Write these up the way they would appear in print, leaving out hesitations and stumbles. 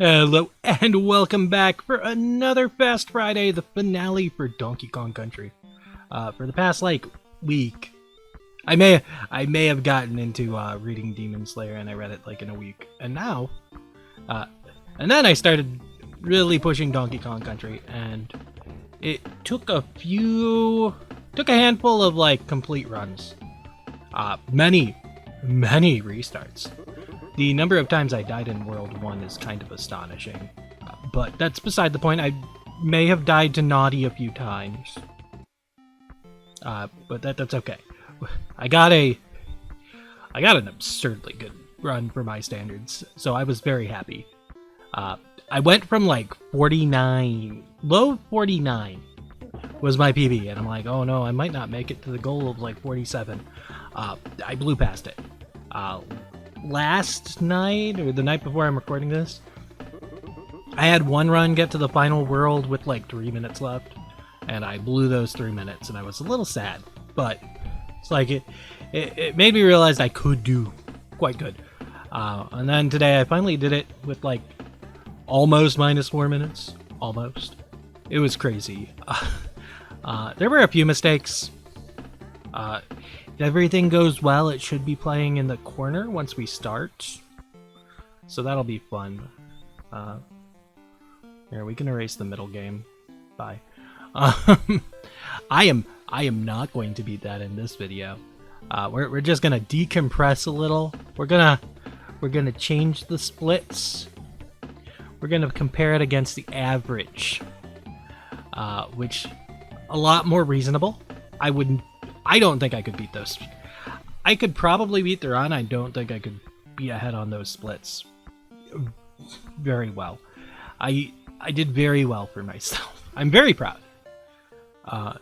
Hello and welcome back for another Fast Friday, the finale for Donkey Kong Country. For the past week, I may have gotten into reading Demon Slayer, and I read it in a week, and now, and then I started really pushing Donkey Kong Country, and it took a handful of complete runs, many restarts. The number of times I died in World 1 is kind of astonishing, but that's beside the point. I may have died to Naughty a few times, but that's okay. I got an absurdly good run for my standards, so I was very happy. I went from 49, low 49 was my PB, and I'm like, oh no, I might not make it to the goal of 47. I blew past it. Last night, or the night before I'm recording this, I had one run get to the final world with 3 minutes left, and I blew those 3 minutes, and I was a little sad, but it's it made me realize I could do quite good. And then today I finally did it with almost minus 4 minutes. Almost. It was crazy. There were a few mistakes. If everything goes well, it should be playing in the corner once we start. So that'll be fun. Here, we can erase the middle game. Bye. I am not going to beat that in this video. We're just gonna decompress a little. We're gonna change the splits. We're gonna compare it against the average, which a lot more reasonable. I don't think I could beat those. I could probably beat the run. I don't think I could be ahead on those splits very well. I did very well for myself. I'm very proud.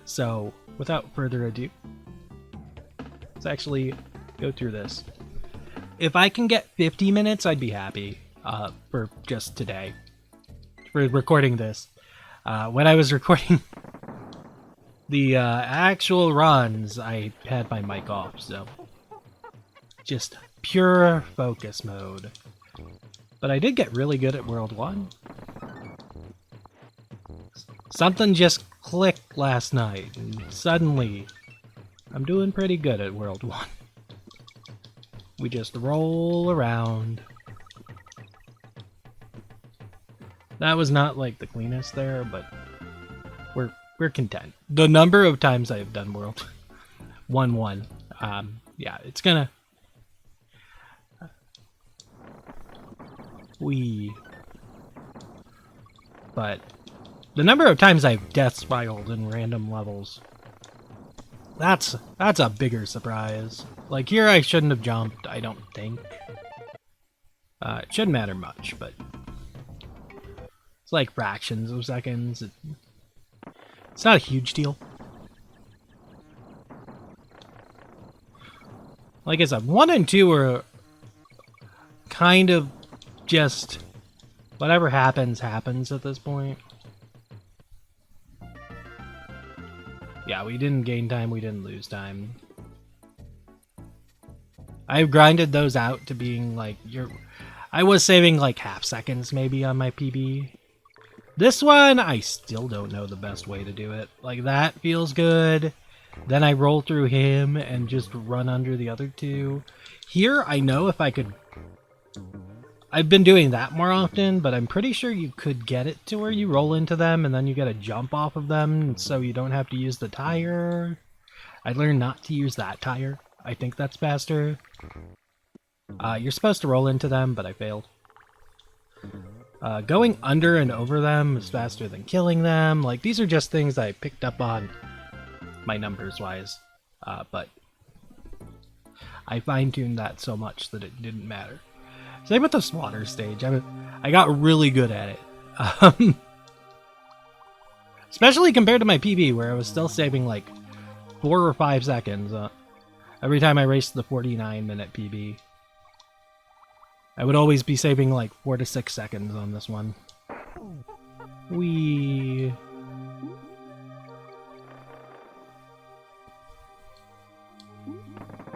So without further ado, let's actually go through this. If I can get 50 minutes, I'd be happy for just today, for recording this. When I was recording the actual runs, I had my mic off, so just pure focus mode. But I did get really good at World 1. Something just clicked last night, and suddenly I'm doing pretty good at World 1. We just roll around. That was not the cleanest there, but we're content. The number of times I've done World 1-1, yeah, it's gonna... But the number of times I've death spiraled in random levels, that's a bigger surprise. Here I shouldn't have jumped, I don't think. It shouldn't matter much, but it's fractions of seconds. It's not a huge deal. Like I said, 1 and 2 are kind of just whatever happens at this point. Yeah, we didn't gain time, we didn't lose time. I've grinded those out to being I was saving half seconds maybe on my PB. This one, I still don't know the best way to do it. That feels good. Then I roll through him and just run under the other two. Here, I know if I could... I've been doing that more often, but I'm pretty sure you could get it to where you roll into them and then you get a jump off of them, so you don't have to use the tire. I learned not to use that tire. I think that's faster. You're supposed to roll into them, but I failed. Going under and over them is faster than killing them. These are just things I picked up on, my numbers-wise. But I fine-tuned that so much that it didn't matter. Same with the slaughter stage. I got really good at it. Especially compared to my PB, where I was still saving 4 or 5 seconds every time I raced the 49-minute PB. I would always be saving 4 to 6 seconds on this one.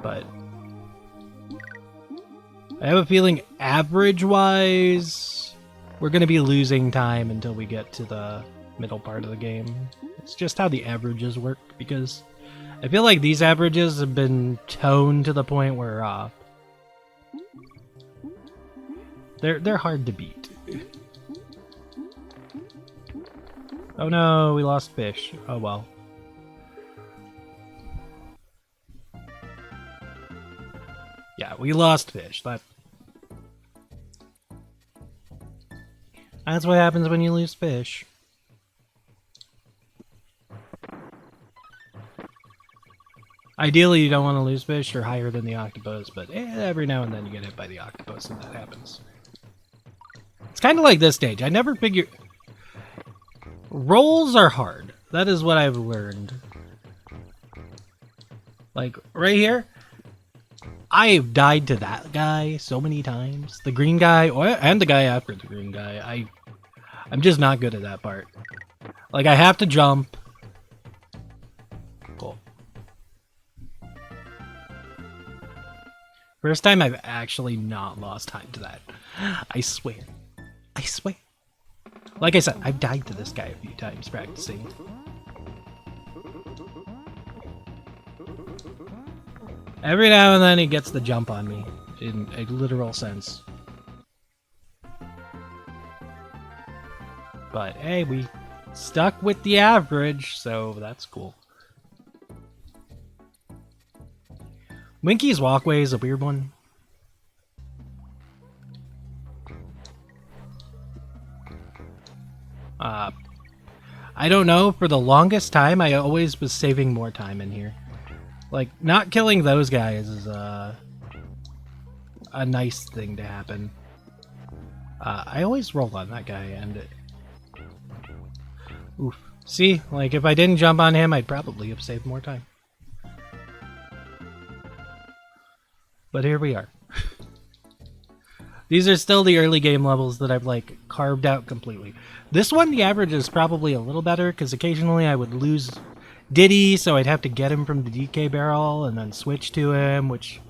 But I have a feeling average-wise, we're going to be losing time until we get to the middle part of the game. It's just how the averages work, because I feel like these averages have been toned to the point where they're hard to beat. Oh no, we lost fish. Oh well. Yeah, we lost fish. That's what happens when you lose fish. Ideally, you don't want to lose fish or higher than the octopus, but every now and then you get hit by the octopus and that happens. It's kind of like this stage. I never figured... Rolls are hard. That is what I've learned. Like, right here, I've died to that guy so many times. The green guy, and the guy after the green guy. I'm just not good at that part. Like, I have to jump. Cool. First time I've actually not lost time to that. I swear. I swear. Like I said, I've died to this guy a few times practicing. Every now and then he gets the jump on me, in a literal sense. But hey, we stuck with the average, so that's cool. Winky's walkway is a weird one. I don't know, for the longest time I always was saving more time in here. Like, not killing those guys is a nice thing to happen. I always roll on that guy and oof. See, like if I didn't jump on him, I'd probably have saved more time. But here we are. These are still the early game levels that I've like carved out completely. This one, the average is probably a little better because occasionally I would lose Diddy, so I'd have to get him from the DK barrel and then switch to him, which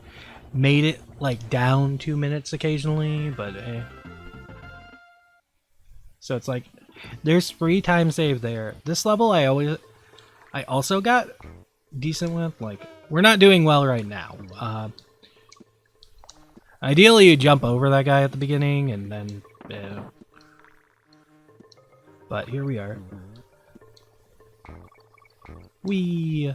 made it like down 2 minutes occasionally, but so it's like there's free time save there. This level I also got decent with. Like, we're not doing well right now. Ideally you jump over that guy at the beginning and then but here we are. We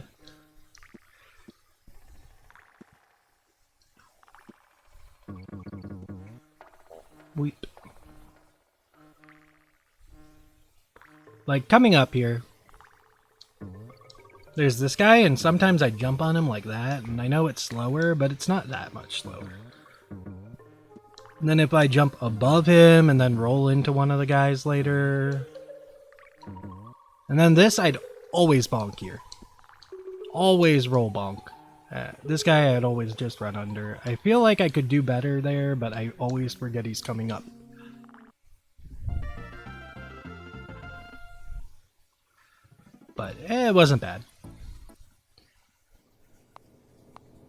like coming up here, there's this guy and sometimes I jump on him like that and I know it's slower, but it's not that much slower. And then if I jump above him and then roll into one of the guys later, and then this I'd always bonk here. Always roll bonk. This guy I'd always just run under. I feel like I could do better there, but I always forget he's coming up. But it wasn't bad.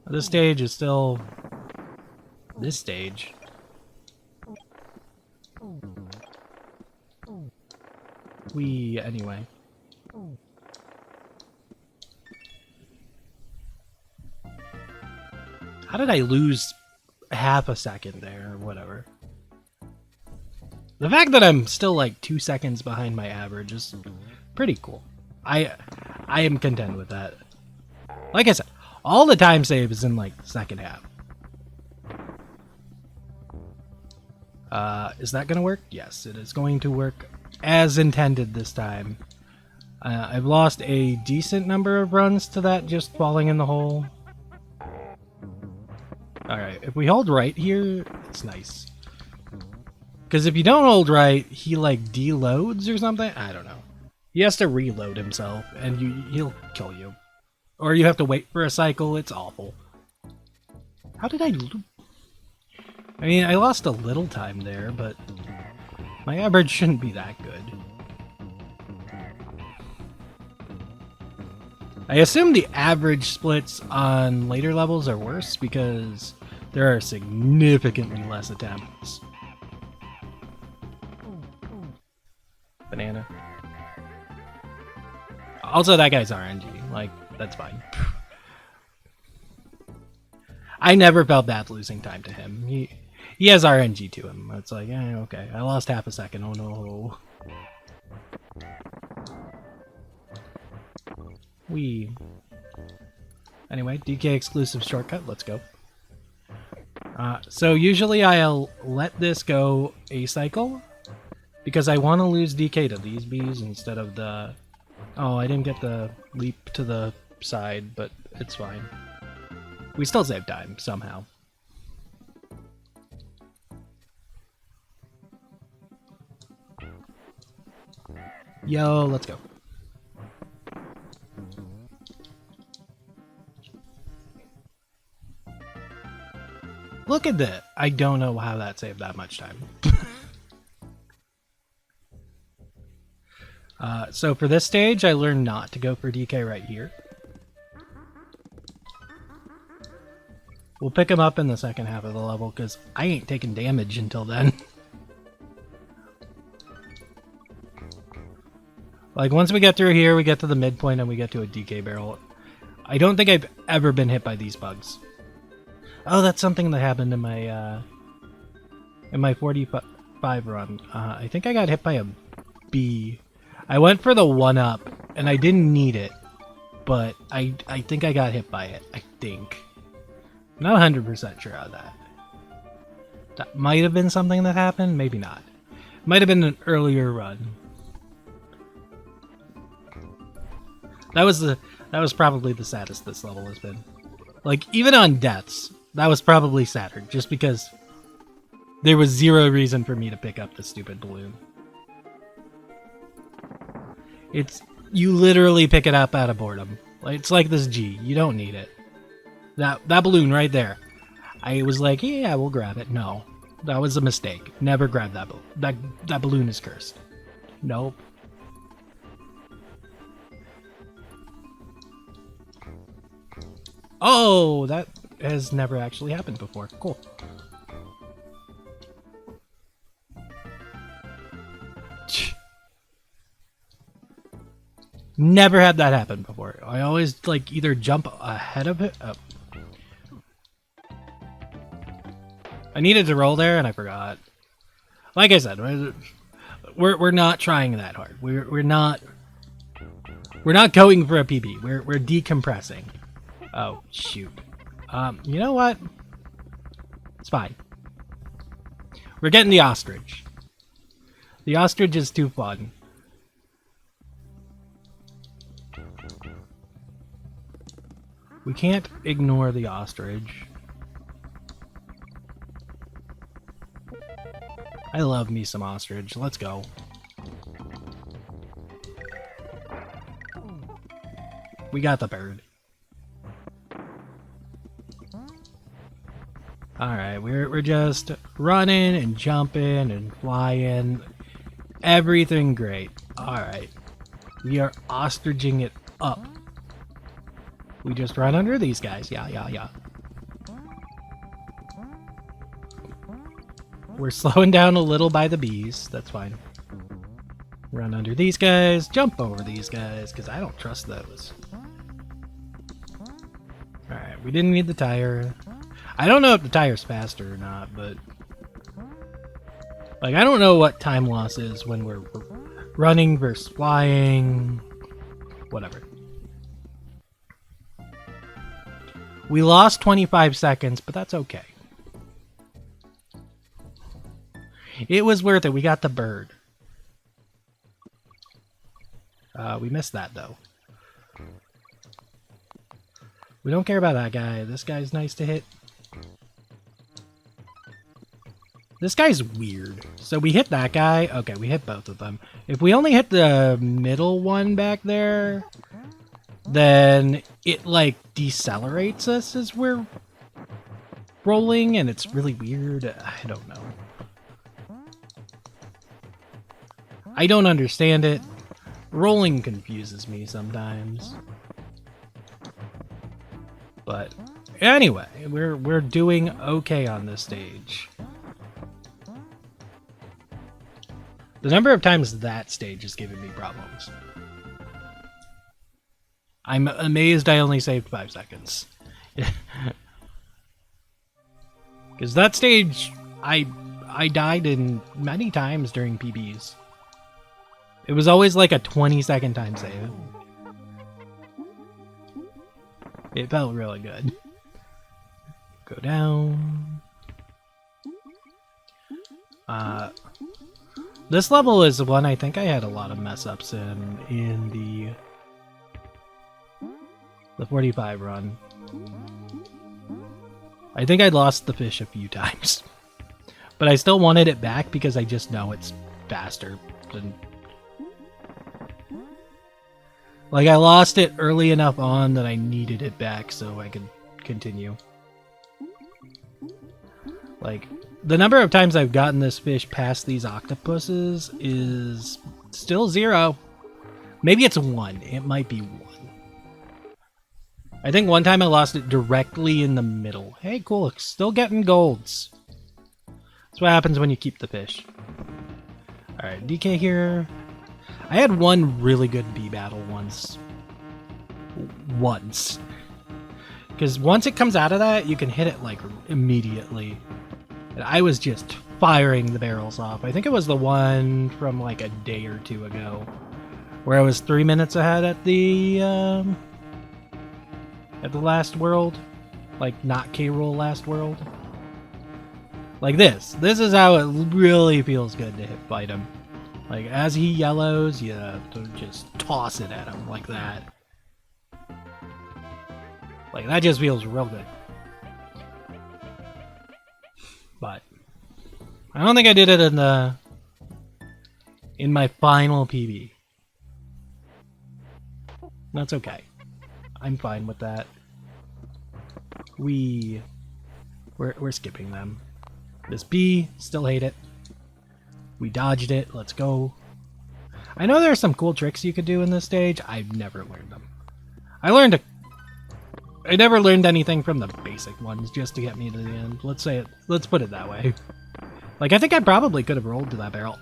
This stage is still this stage. Anyway. How did I lose half a second there or whatever? The fact that I'm still like 2 seconds behind my average is pretty cool. I am content with that. Like I said, all the time save is in like the second half. Is that gonna work? Yes, it is going to work as intended this time. I've lost a decent number of runs to that just falling in the hole. Alright, if we hold right here, it's nice. Because if you don't hold right, he like deloads or something? I don't know. He has to reload himself, and he'll kill you. Or you have to wait for a cycle, it's awful. How did I lose? I mean, I lost a little time there, but my average shouldn't be that good. I assume the average splits on later levels are worse because there are significantly less attempts. Banana. Also, that guy's RNG. Like, that's fine. I never felt bad losing time to him. He has RNG to him. It's like, okay, I lost half a second. Oh no. Anyway, DK exclusive shortcut. Let's go. So usually I'll let this go a cycle because I want to lose DK to these bees instead of the... Oh, I didn't get the leap to the side, but it's fine. We still save time, somehow. Yo, let's go. Look at that. I don't know how that saved that much time. So for this stage, I learned not to go for DK right here. We'll pick him up in the second half of the level, because I ain't taking damage until then. Like, once we get through here, we get to the midpoint, and we get to a DK barrel. I don't think I've ever been hit by these bugs. Oh, that's something that happened in my 45 run. I think I got hit by a bee. I went for the 1-up, and I didn't need it, but I think I got hit by it. I think. I'm not 100% sure on that. That might have been something that happened, maybe not. Might have been an earlier run. That was probably the saddest this level has been. Like, even on deaths, that was probably sadder, just because there was zero reason for me to pick up the stupid balloon. You literally pick it up out of boredom. It's like this G. You don't need it. That balloon right there. I was like, yeah, we'll grab it. No, that was a mistake. Never grab that balloon. That balloon is cursed. Nope. Oh, that has never actually happened before. Cool. Never had that happen before. I always like either jump ahead of it. Oh. I needed to roll there and I forgot. Like I said, we're not trying that hard. We're not going for a PB. We're decompressing. Oh shoot. You know what? It's fine. We're getting the ostrich. The ostrich is too fun. We can't ignore the ostrich. I love me some ostrich. Let's go. We got the bird. Alright, we're just running and jumping and flying. Everything great. Alright. We are ostriching it up. We just run under these guys. Yeah. We're slowing down a little by the bees. That's fine. Run under these guys. Jump over these guys, because I don't trust those. Alright, we didn't need the tire. I don't know if the tire's faster or not, but... Like, I don't know what time loss is when we're running versus flying. Whatever. We lost 25 seconds, but that's okay. It was worth it. We got the bird. We missed that, though. We don't care about that guy. This guy's nice to hit. This guy's weird. So we hit that guy. Okay, we hit both of them. If we only hit the middle one back there, then it, like, decelerates us as we're rolling, and it's really weird. I don't know. I don't understand it. Rolling confuses me sometimes. But anyway, we're doing okay on this stage. The number of times that stage has given me problems. I'm amazed I only saved 5 seconds. Because that stage, I died in many times during PBs. It was always like a 20-second time save. It felt really good. Go down. This level is one I think I had a lot of mess ups in the 45 run. I think I lost the fish a few times. But I still wanted it back because I just know it's faster than... Like, I lost it early enough on that I needed it back so I could continue. Like, the number of times I've gotten this fish past these octopuses is still 0. Maybe it's 1. It might be 1. I think one time I lost it directly in the middle. Hey, cool. Still getting golds. That's what happens when you keep the fish. Alright, DK here. I had one really good bee battle once. Because once it comes out of that, you can hit it, like, immediately. And I was just firing the barrels off. I think it was the one from, like, a day or 2 ago. Where I was 3 minutes ahead at the last world. Like, not K-Rool last world. Like this. This is how it really feels good to fight him. Like, as he yellows, you have to just toss it at him like that. Like, that just feels real good. But I don't think I did it in my final PB. That's okay. I'm fine with that. We're skipping them. This bee, still hate it. We dodged it. Let's go. I know there are some cool tricks you could do in this stage. I've never learned them. I never learned anything from the basic ones just to get me to the end. Let's put it that way. Like, I think I probably could have rolled to that barrel.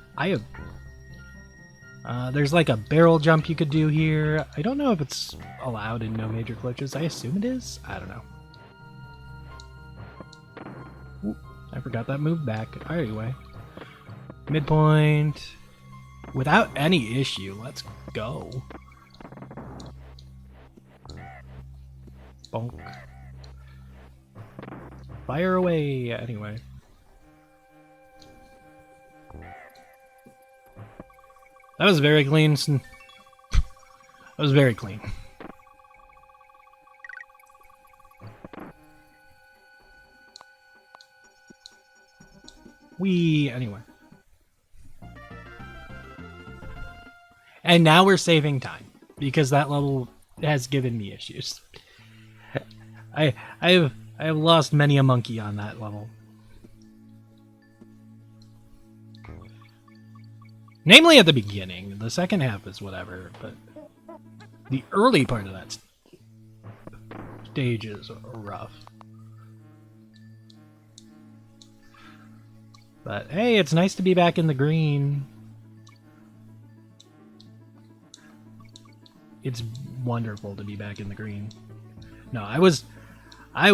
There's like a barrel jump you could do here. I don't know if it's allowed in no major glitches. I assume it is. I don't know. Ooh, I forgot that move back. Anyway. Midpoint. Without any issue. Let's go. Bonk. Fire away. Anyway. That was very clean. That was very clean. Anyway. And now we're saving time because that level has given me issues. I have lost many a monkey on that level. Namely at the beginning. The second half is whatever, but the early part of that stage is rough. But hey, it's nice to be back in the green. It's wonderful to be back in the green. No, I was a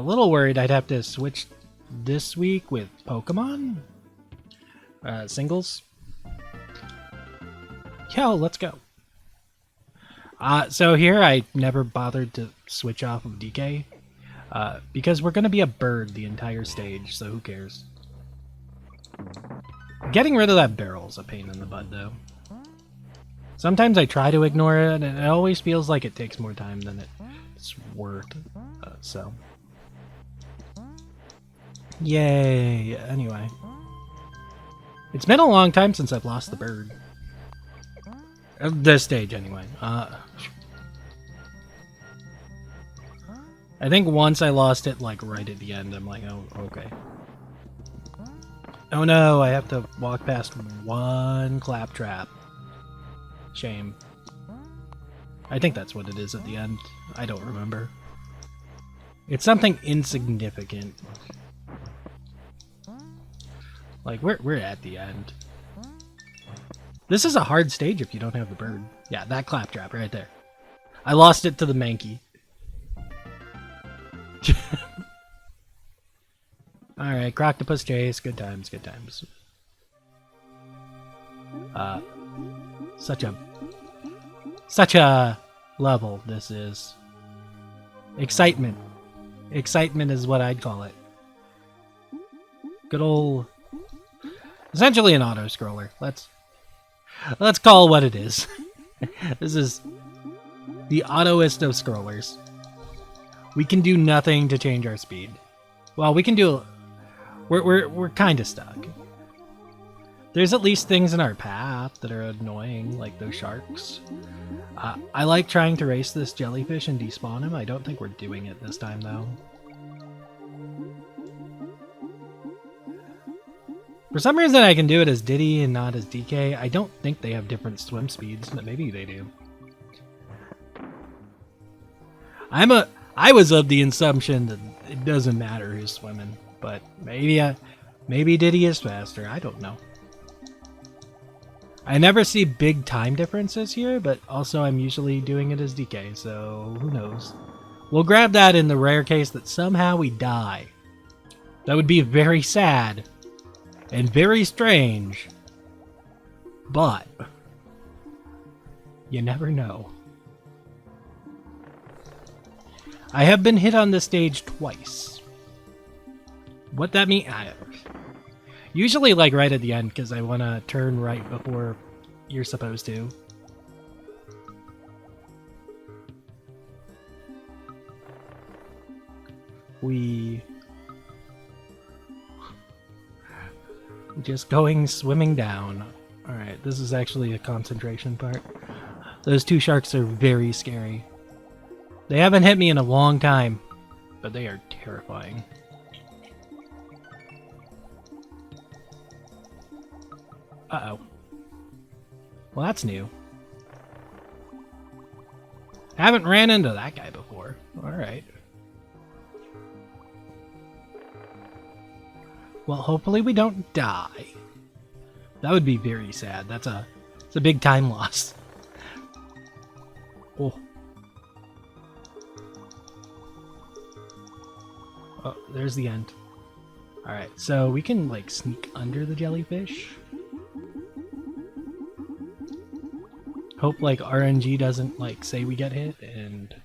little worried I'd have to switch this week with Pokemon singles. Yo, let's go. So here I never bothered to switch off of DK because we're gonna be a bird the entire stage, so who cares? Getting rid of that barrel's a pain in the butt, though. Sometimes I try to ignore it, and it always feels like it takes more time than it's worth. So, yay! Anyway, it's been a long time since I've lost the bird. This stage, anyway. I think once I lost it, like right at the end. I'm like, oh, okay. Oh no! I have to walk past one claptrap. Shame. I think that's what it is at the end. I don't remember. It's something insignificant. Like, we're at the end. This is a hard stage if you don't have the bird. Yeah, that claptrap right there. I lost it to the Mankey. Alright, Croctopus chase. Good times, good times. Such a level this is. Excitement. Excitement is what I'd call it. Good old... Essentially an auto-scroller. Let's call it what it is. This is the autoist of scrollers. We can do nothing to change our speed. Well, we can do... We're kind of stuck. There's at least things in our path that are annoying, like those sharks. I like trying to race this jellyfish and despawn him. I don't think we're doing it this time, though. For some reason, I can do it as Diddy and not as DK. I don't think they have different swim speeds, but maybe they do. I was of the assumption that it doesn't matter who's swimming, but maybe Diddy is faster. I don't know. I never see big time differences here, but also I'm usually doing it as DK, so who knows. We'll grab that in the rare case that somehow we die. That would be very sad and very strange, but you never know. I have been hit on this stage twice. What that means? Usually like right at the end, because I want to turn right before you're supposed to. Just going swimming down. Alright, this is actually a concentration part. Those two sharks are very scary. They haven't hit me in a long time, but they are terrifying. Uh-oh. Well, that's new. Haven't ran into that guy before. Alright. Well, hopefully we don't die. That would be very sad. It's a big time loss. Oh. Oh, there's the end. Alright, so we can, like, sneak under the jellyfish. Hope, like, RNG doesn't, like, say we get hit, and...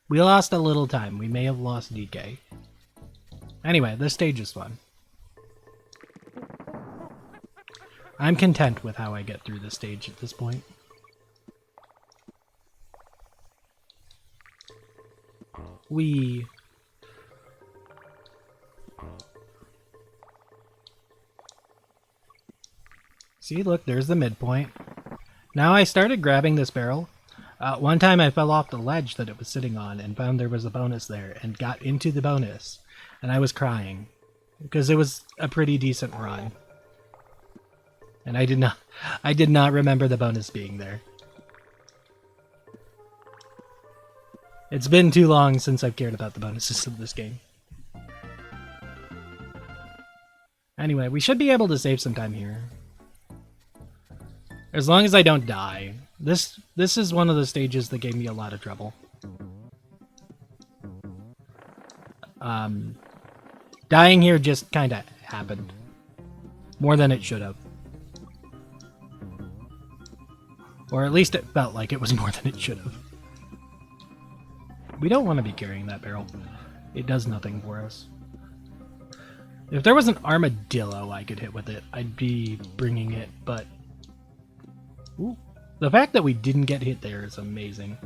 We lost a little time. We may have lost DK. Anyway, this stage is fun. I'm content with how I get through this stage at this point. See, look, there's the midpoint. Now I started grabbing this barrel. One time I fell off the ledge that it was sitting on and found there was a bonus there and got into the bonus. And I was crying because it was a pretty decent run. And I did not remember the bonus being there. It's been too long since I've cared about the bonuses of this game. Anyway, we should be able to save some time here. As long as I don't die. This is one of the stages that gave me a lot of trouble. Dying here just kind of happened. More than it should have. Or at least it felt like it was more than it should have. We don't want to be carrying that barrel. It does nothing for us. If there was an armadillo I could hit with it, I'd be bringing it, but... Ooh. The fact that we didn't get hit there is amazing.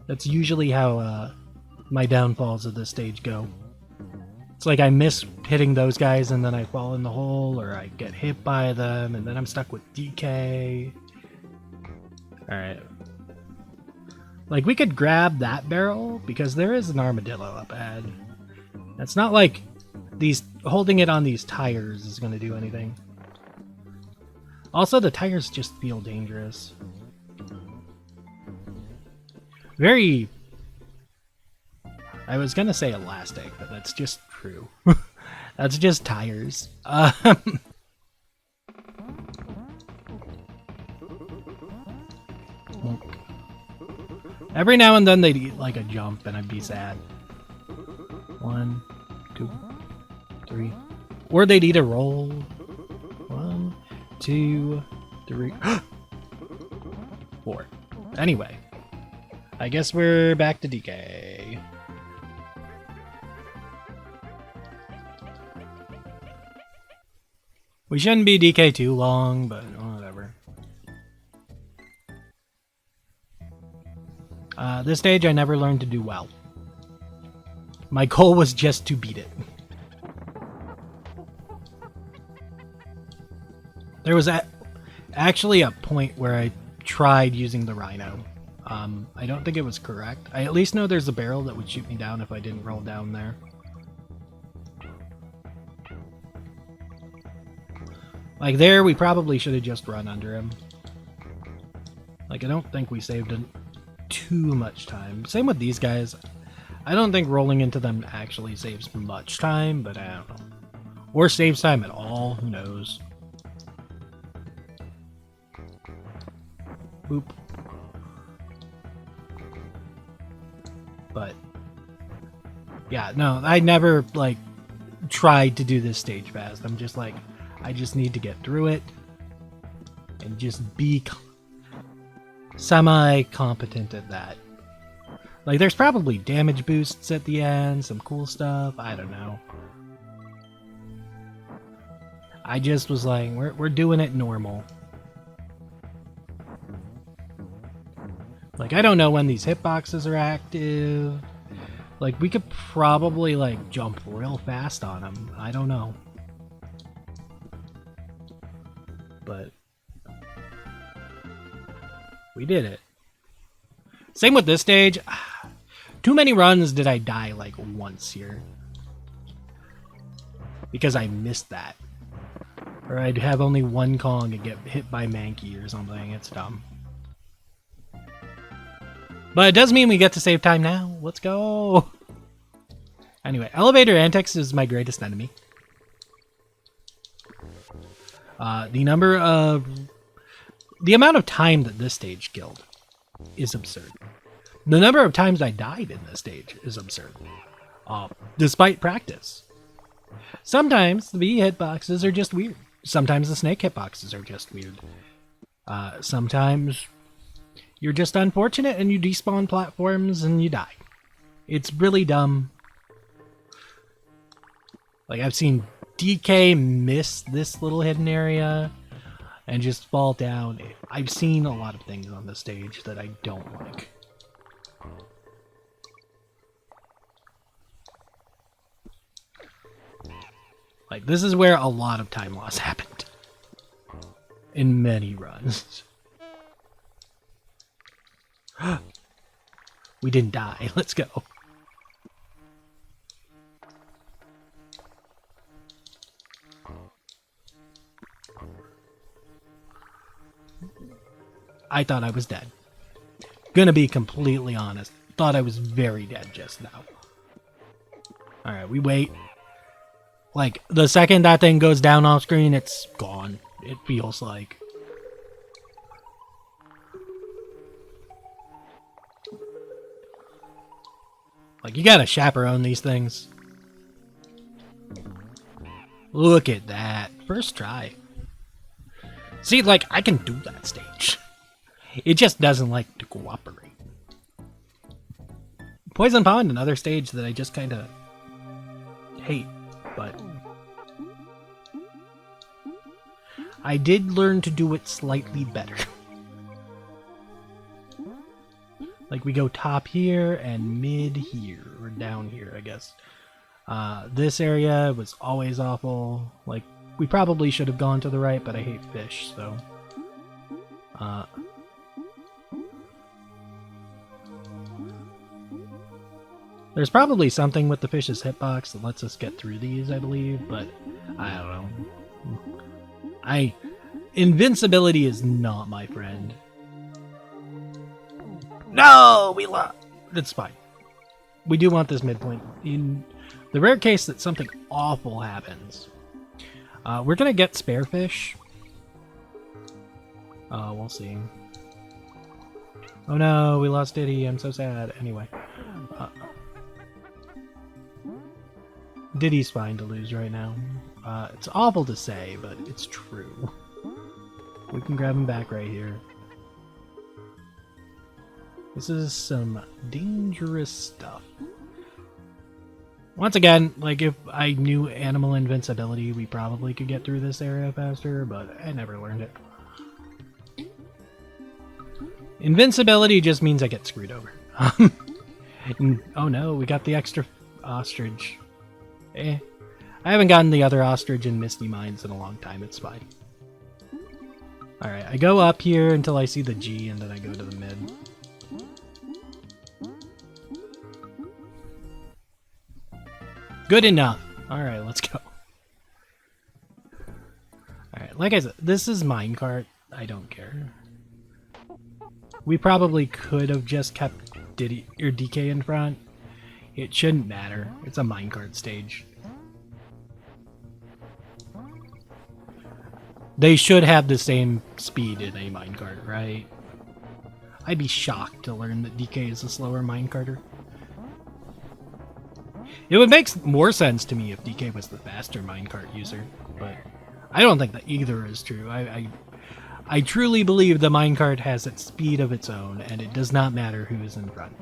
That's usually how my downfalls of this stage go. It's like I miss hitting those guys and then I fall in the hole, or I get hit by them and then I'm stuck with DK. Alright. Like, we could grab that barrel because there is an armadillo up ahead. It's not like holding it on these tires is going to do anything. Also, the tires just feel dangerous. I was gonna say elastic, but that's just true. That's just tires. Every now and then they'd eat like a jump and I'd be sad. 1, 2, 3. Or they'd eat a roll. 1, 2, 3, 4. Anyway, I guess we're back to DK. We shouldn't be DK too long, but whatever. This stage I never learned to do well. My goal was just to beat it. There was actually a point where I tried using the rhino. I don't think it was correct. I at least know there's a barrel that would shoot me down if I didn't roll down there. Like there, we probably should have just run under him. Like I don't think we saved too much time. Same with these guys. I don't think rolling into them actually saves much time, but I don't know. Or saves time at all, who knows. Boop. But yeah, no, I never like tried to do this stage fast. I'm just like, I just need to get through it and just be semi-competent at that. Like there's probably damage boosts at the end, some cool stuff, I don't know. I just was like, we're doing it normal. Like, I don't know when these hitboxes are active. Like, we could probably, like, jump real fast on them. I don't know. But we did it. Same with this stage. Too many runs did I die, like, once here. Because I missed that. Or I'd have only one Kong and get hit by Mankey or something. It's dumb. But it does mean we get to save time now. Let's go. Anyway, elevator antics is my greatest enemy. The amount of time that this stage killed is absurd. The number of times I died in this stage is absurd. Despite practice. Sometimes the bee hitboxes are just weird. Sometimes the snake hitboxes are just weird. Sometimes you're just unfortunate and you despawn platforms and you die. It's really dumb. Like, I've seen DK miss this little hidden area and just fall down. I've seen a lot of things on the stage that I don't like. Like, this is where a lot of time loss happened. In many runs. We didn't die. Let's go. I thought I was dead. Gonna be completely honest. Thought I was very dead just now. Alright, we wait. Like, the second that thing goes down off screen, it's gone. It feels like. Like, you gotta chaperone these things. Look at that. First try. See, like, I can do that stage. It just doesn't like to cooperate. Poison Pond, another stage that I just kind of hate, but I did learn to do it slightly better. Like, we go top here and mid here, or down here, I guess. This area was always awful. Like, we probably should have gone to the right, but I hate fish, so. There's probably something with the fish's hitbox that lets us get through these, I believe, but I don't know. Invincibility is not my friend. No, we lost. It's fine. We do want this midpoint. The rare case that something awful happens. We're gonna get spare fish. We'll see. Oh no, we lost Diddy. I'm so sad. Anyway. Diddy's fine to lose right now. It's awful to say, but it's true. We can grab him back right here. This is some dangerous stuff. Once again, like, if I knew animal invincibility, we probably could get through this area faster, but I never learned it. Invincibility just means I get screwed over. Oh no, we got the extra ostrich. I haven't gotten the other ostrich in Misty Mines in a long time, it's fine. Alright, I go up here until I see the G, and then I go to the mid. Good enough. Alright, let's go. Alright, like I said, this is minecart. I don't care. We probably could have just kept Diddy or DK in front. It shouldn't matter. It's a minecart stage. They should have the same speed in a minecart, right? I'd be shocked to learn that DK is a slower minecarter. It would make more sense to me if DK was the faster minecart user, but I don't think that either is true. I truly believe the minecart has its speed of its own, and it does not matter who is in front.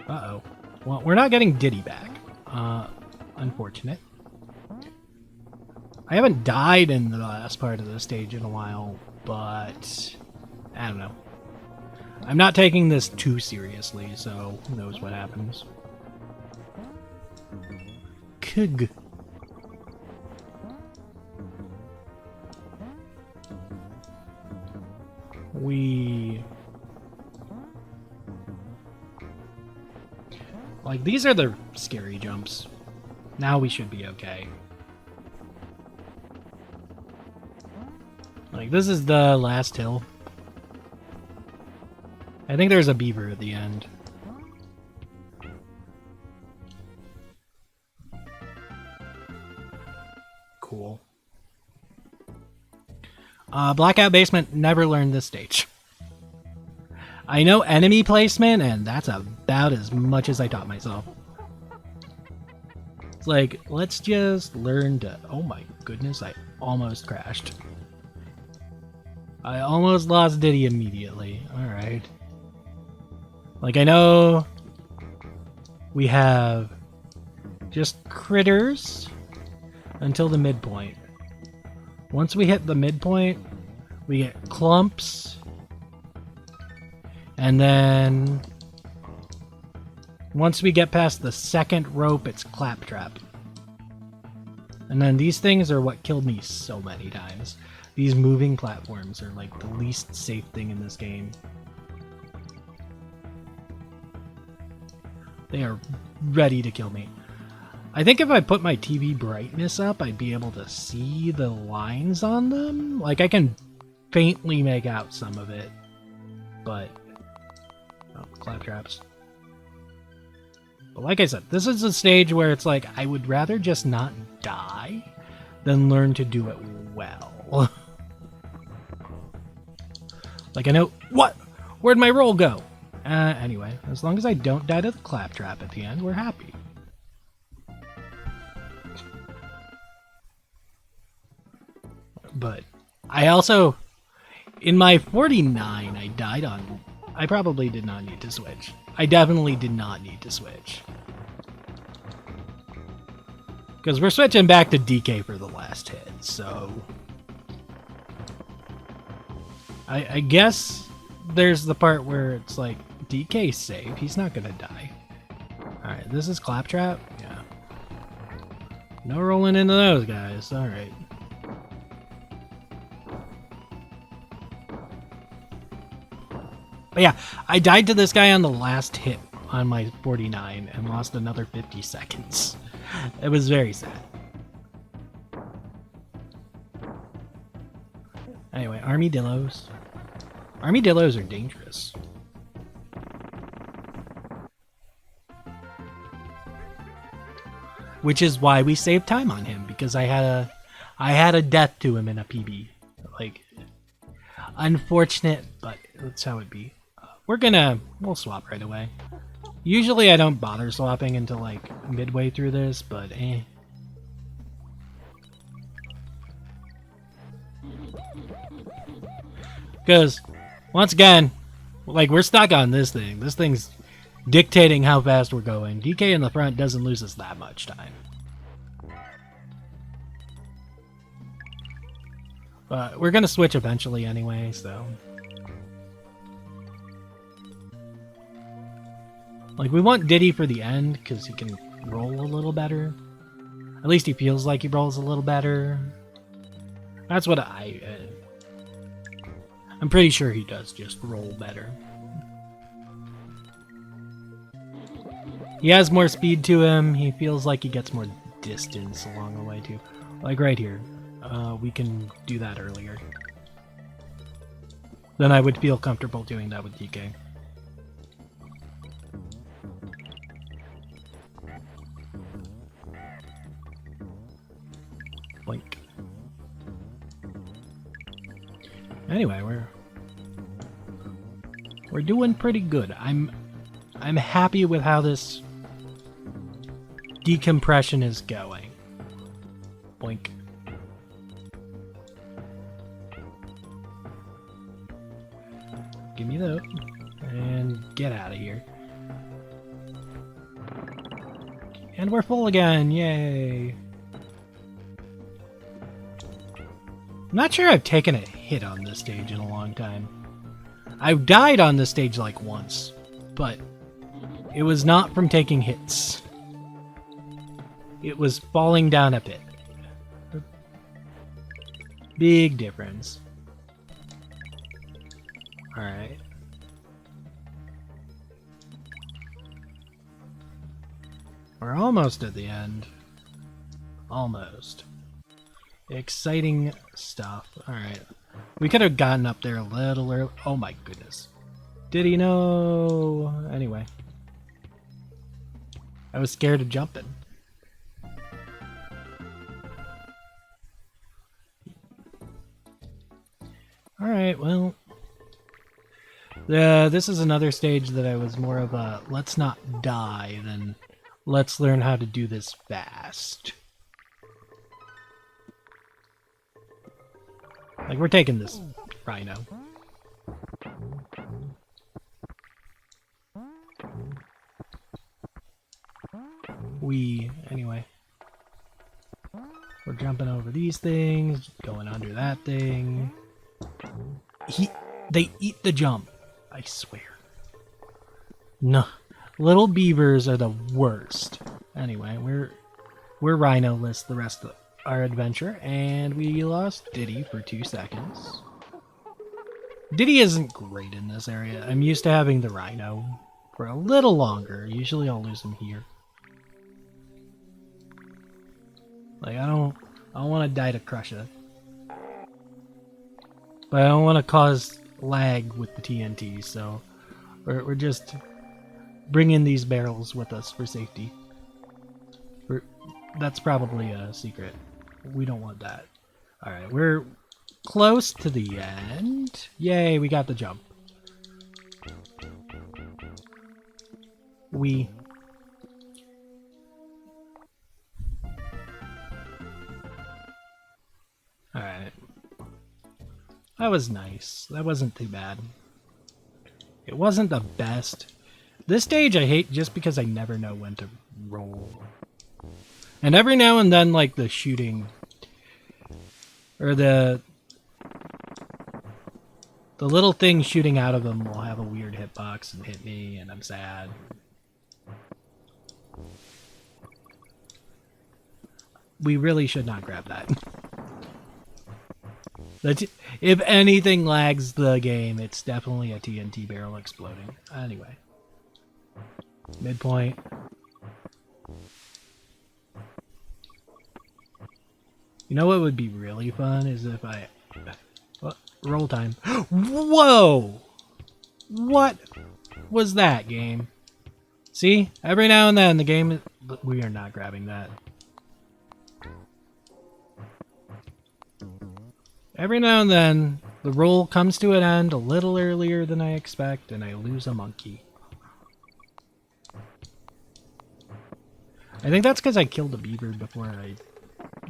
Uh-oh. Well, we're not getting Diddy back. Unfortunate. I haven't died in the last part of the stage in a while, but I don't know. I'm not taking this too seriously, so who knows what happens. Kug. Like, these are the scary jumps. Now we should be okay. Like, this is the last hill. I think there's a beaver at the end. Cool. Blackout Basement, never learned this stage. I know enemy placement, and that's about as much as I taught myself. It's like, let's just learn to... Oh my goodness, I almost crashed. I almost lost Diddy immediately. Alright. Like, I know we have just critters until the midpoint. Once we hit the midpoint, we get clumps. And then once we get past the second rope, it's claptrap. And then these things are what killed me so many times. These moving platforms are like the least safe thing in this game. They are ready to kill me. I think if I put my TV brightness up, I'd be able to see the lines on them. Like, I can faintly make out some of it, but... Oh, claptraps. But like I said, this is a stage where it's like, I would rather just not die than learn to do it well. Like, I know... What? Where'd my roll go? Anyway, as long as I don't die to the claptrap at the end, we're happy. But I also... In my 49, I died on... I probably did not need to switch. I definitely did not need to switch. Because we're switching back to DK for the last hit, so... I guess there's the part where it's like, DK's safe, he's not gonna die. Alright, this is claptrap? Yeah. No rolling into those guys, alright. But yeah, I died to this guy on the last hit on my 49 and lost another 50 seconds. It was very sad. Anyway, armadillos. Armadillos are dangerous. which is why we saved time on him, because I had a death to him in a PB. Like, unfortunate, but that's how it be. We'll swap right away. Usually I don't bother swapping until like midway through this, but Because, once again, like, we're stuck on this thing. This thing's dictating how fast we're going. DK in the front doesn't lose us that much time. But we're gonna switch eventually anyway, so... Like, we want Diddy for the end, because he can roll a little better. At least he feels like he rolls a little better. That's what I'm pretty sure he does just roll better. He has more speed to him. He feels like he gets more distance along the way too. Like right here. We can do that earlier. Then I would feel comfortable doing that with DK. Blink. Anyway, we're doing pretty good. I'm happy with how this decompression is going. Blink. Give me that. And get out of here. And we're full again, yay! I'm not sure I've taken a hit on this stage in a long time. I've died on this stage like once, but it was not from taking hits. It was falling down a pit. Big difference. Alright. We're almost at the end. Almost. Exciting stuff. Alright. We could have gotten up there a little early. Oh my goodness. Did he know? Anyway. I was scared of jumping. Alright, well. This is another stage that I was more of a let's not die than let's learn how to do this fast. Like, we're taking this rhino. Anyway. We're jumping over these things, going under that thing. They eat the jump, I swear. No, little beavers are the worst. Anyway, we're rhino-less the rest of our adventure, and we lost Diddy for 2 seconds. Diddy isn't great in this area. I'm used to having the rhino for a little longer. Usually I'll lose him here. Like, I don't want to die to Crusher. But I don't want to cause lag with the TNT, so we're just bringing these barrels with us for safety. That's probably a secret. We don't want that. Alright, we're close to the end. Yay, we got the jump. Alright. That was nice. That wasn't too bad. It wasn't the best. This stage I hate just because I never know when to roll. And every now and then, like, the shooting... or the little thing shooting out of them will have a weird hitbox and hit me, and I'm sad. We really should not grab that. If anything lags the game, it's definitely a TNT barrel exploding. Anyway. Midpoint. You know what would be really fun is if I... roll time. Whoa! What was that, game? See? Every now and then the game... We are not grabbing that. Every now and then, the roll comes to an end a little earlier than I expect, and I lose a monkey. I think that's because I killed a beaver before I...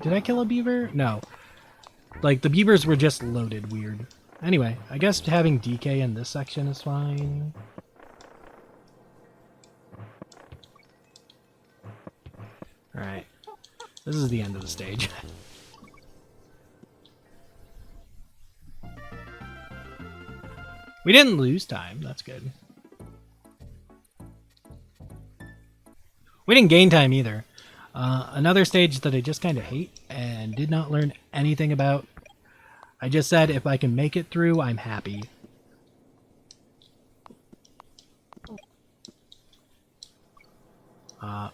Did I kill a beaver? No. Like, the beavers were just loaded weird. Anyway, I guess having DK in this section is fine. Alright. This is the end of the stage. We didn't lose time. That's good. We didn't gain time either. Another stage that I just kind of hate and did not learn anything about. I just said if I can make it through, I'm happy. I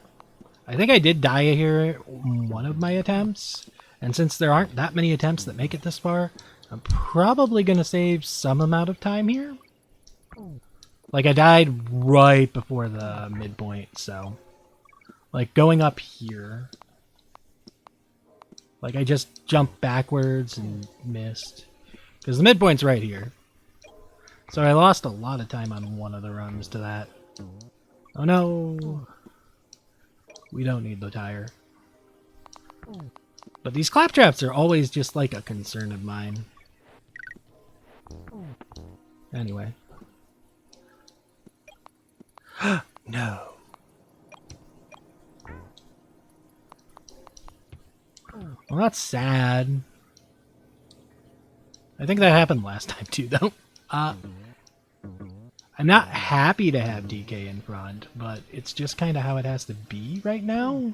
think I did die here one of my attempts. And since there aren't that many attempts that make it this far, I'm probably going to save some amount of time here. Like, I died right before the midpoint, so... Like, going up here... Like, I just jumped backwards and missed. Because the midpoint's right here. So I lost a lot of time on one of the runs to that. Oh no! We don't need the tire. But these claptraps are always just like a concern of mine. Anyway. No. Well, that's sad. I think that happened last time too, though. I'm not happy to have DK in front, but it's just kind of how it has to be right now.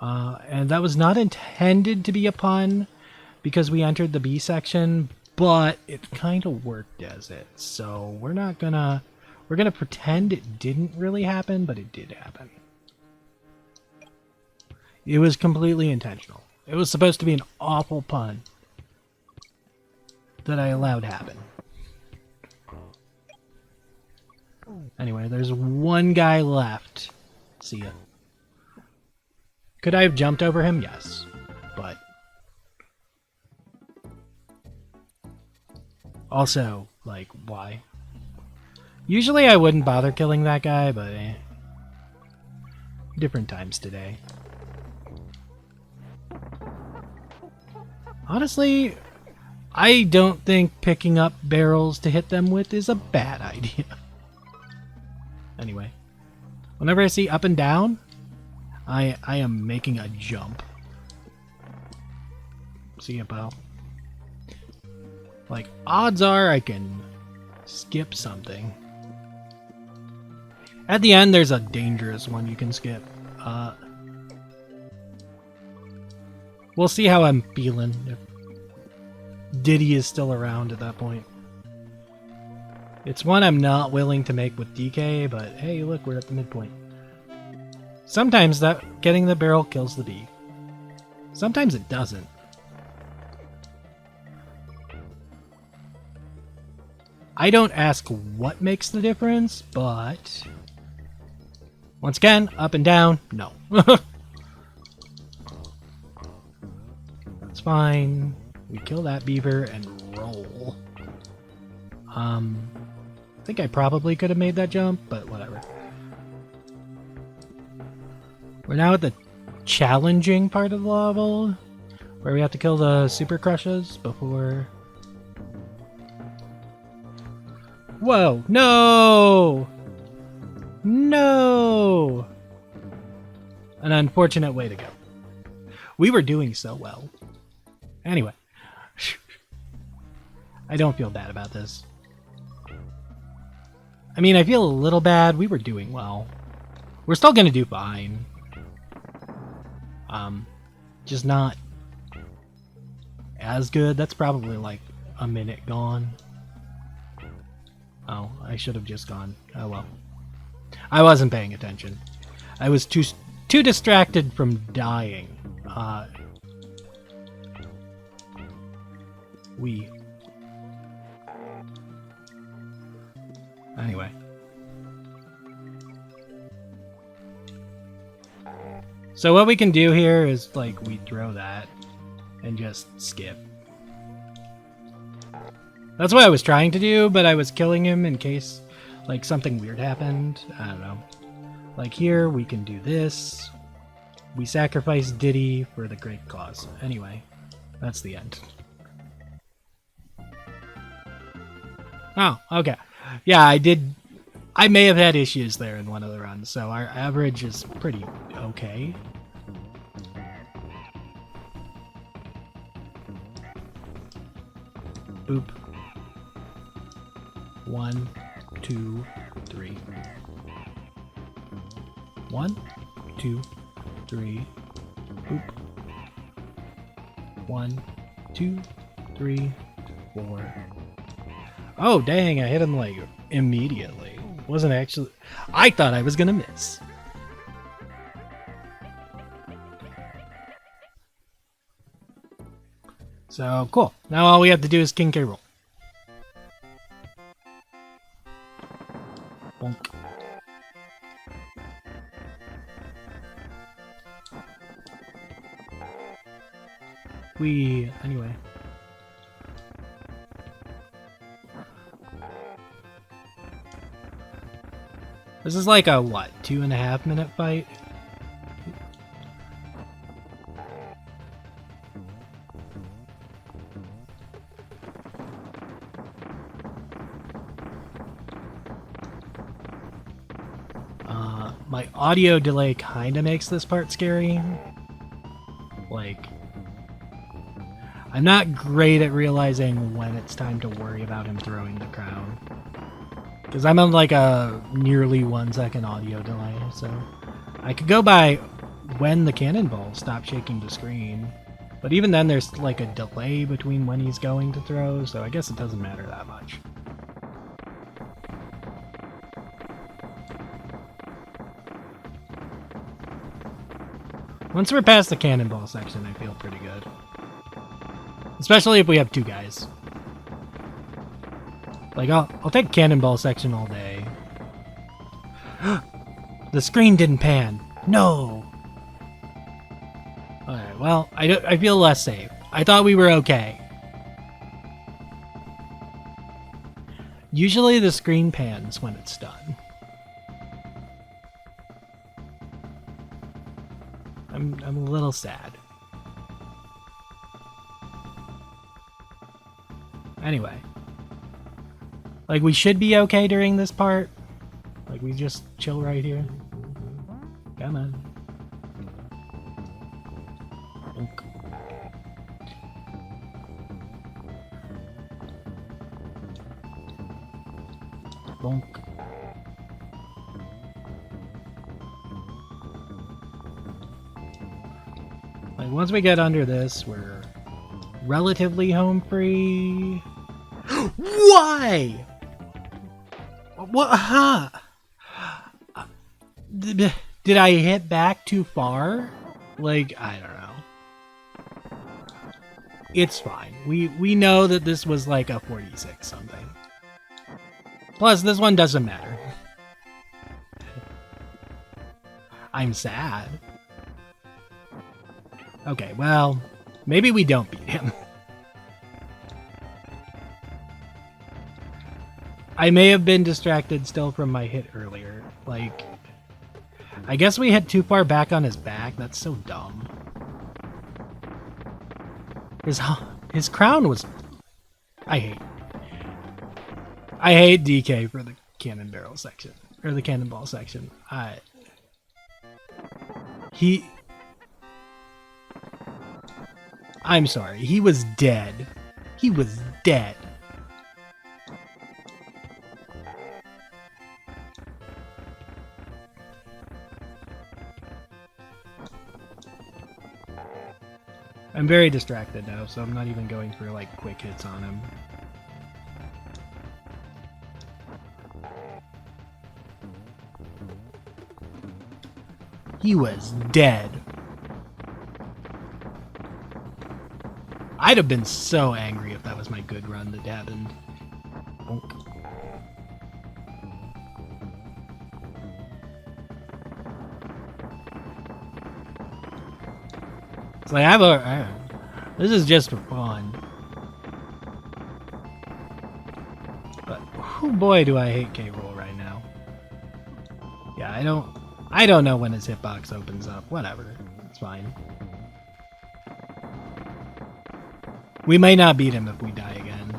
And that was not intended to be a pun because we entered the B section, but it kind of worked as it. So we're gonna pretend it didn't really happen, but it did happen. It was completely intentional. It was supposed to be an awful pun that I allowed happen. Anyway, there's one guy left. See ya. Could I have jumped over him? Yes. But... Also, like, why? Usually I wouldn't bother killing that guy, but different times today. Honestly, I don't think picking up barrels to hit them with is a bad idea. Anyway, whenever I see up and down, I am making a jump. See ya, pal. Like, odds are I can skip something. At the end, there's a dangerous one you can skip. We'll see how I'm feeling if Diddy is still around at that point. It's one I'm not willing to make with DK, but hey, look, we're at the midpoint. Sometimes that getting the barrel kills the bee. Sometimes it doesn't. I don't ask what makes the difference, but... Once again, up and down, no. That's fine. We kill that beaver and roll. I think I probably could have made that jump, but whatever. We're now at the challenging part of the level, where we have to kill the super crushes before... Whoa! No! No! An unfortunate way to go. We were doing so well. Anyway. I don't feel bad about this. I mean, I feel a little bad. We were doing well. We're still gonna do fine. Just not as good. That's probably like a minute gone. Oh, I should have just gone. Oh well. I wasn't paying attention. I was too distracted from dying. Anyway. So what we can do here is, like, we throw that and just skip. That's what I was trying to do, but I was killing him in case like something weird happened. I don't know. Like here, we can do this. We sacrifice Diddy for the great cause. Anyway, that's the end. Oh, okay. Yeah, I may have had issues there in one of the runs, so our average is pretty okay. Boop. 1, 2, 3. 1, 2, 3. Boop. 1, 2, 3, 4. Oh, dang, I hit him like immediately. Wasn't actually. I thought I was gonna miss. So, cool. Now all we have to do is King K roll. Bonk. Anyway. This is like a, what, 2.5 minute fight? My audio delay kind of makes this part scary. Like, I'm not great at realizing when it's time to worry about him throwing the crown. Because I'm on like a nearly 1 second audio delay, so I could go by when the cannonballs stop shaking the screen. But even then there's like a delay between when he's going to throw, so I guess it doesn't matter that much. Once we're past the cannonball section, I feel pretty good. Especially if we have 2 guys. Like, I'll take cannonball section all day. The screen didn't pan. No! Alright, well, I feel less safe. I thought we were okay. Usually the screen pans when it's done. I'm a little sad. Anyway. Like, we should be okay during this part. Like, we just chill right here. Come on. Bonk. Bonk. Like, once we get under this, we're relatively home free. Why? What? Huh? Did I hit back too far? Like, I don't know. It's fine. We know that this was like a 46 something. Plus, this one doesn't matter. I'm sad. Okay, well, maybe we don't beat him. I may have been distracted still from my hit earlier. Like, I guess we hit too far back on his back. That's so dumb. His crown was... I hate DK for the cannon barrel section. Or the cannonball section. I'm sorry. He was dead. He was dead. I'm very distracted now, so I'm not even going for like quick hits on him. He was dead. I'd have been so angry if that was my good run that happened. Bonk. It's like this is just for fun. boy, do I hate K-Rool right now. Yeah, I don't know when his hitbox opens up. Whatever. It's fine. We may not beat him if we die again.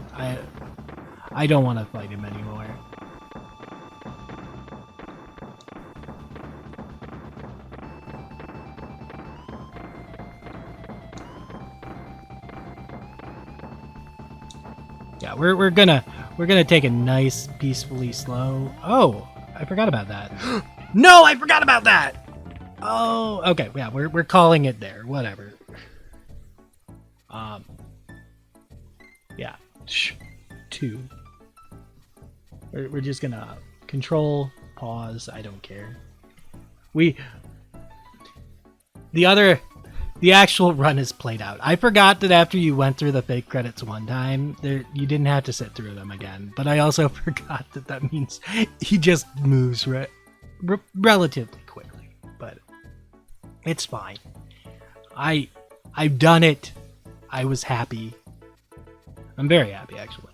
I don't want to fight him anymore. Yeah, we're gonna take a nice, peacefully slow. Oh, I forgot about that. No, I forgot about that. Oh, okay. Yeah, we're calling it there. Whatever. Yeah. 2. We're just gonna control, pause. I don't care. The actual run is played out. I forgot that after you went through the fake credits one time, you didn't have to sit through them again. But I also forgot that means he just moves relatively quickly. But it's fine. I've done it. I was happy. I'm very happy, actually.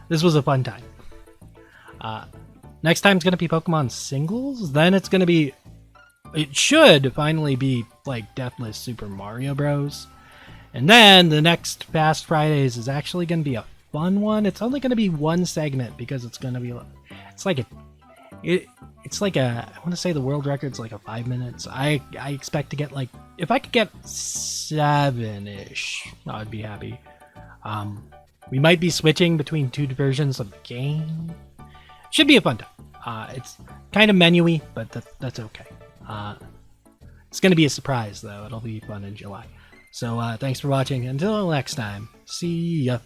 This was a fun time. Next time's gonna be Pokemon singles. Then it's gonna be. It should finally be like Deathless Super Mario Bros. And then the next Fast Fridays is actually going to be a fun one. It's only going to be one segment because it's going to be, it's like I want to say the world record's like a 5 minutes. I expect to get like, if I could get 7-ish, I would be happy. We might be switching between 2 versions of the game. Should be a fun time. It's kind of menu-y, but that's okay. It's going to be a surprise, though. It'll be fun in July. So, thanks for watching. Until next time, see ya.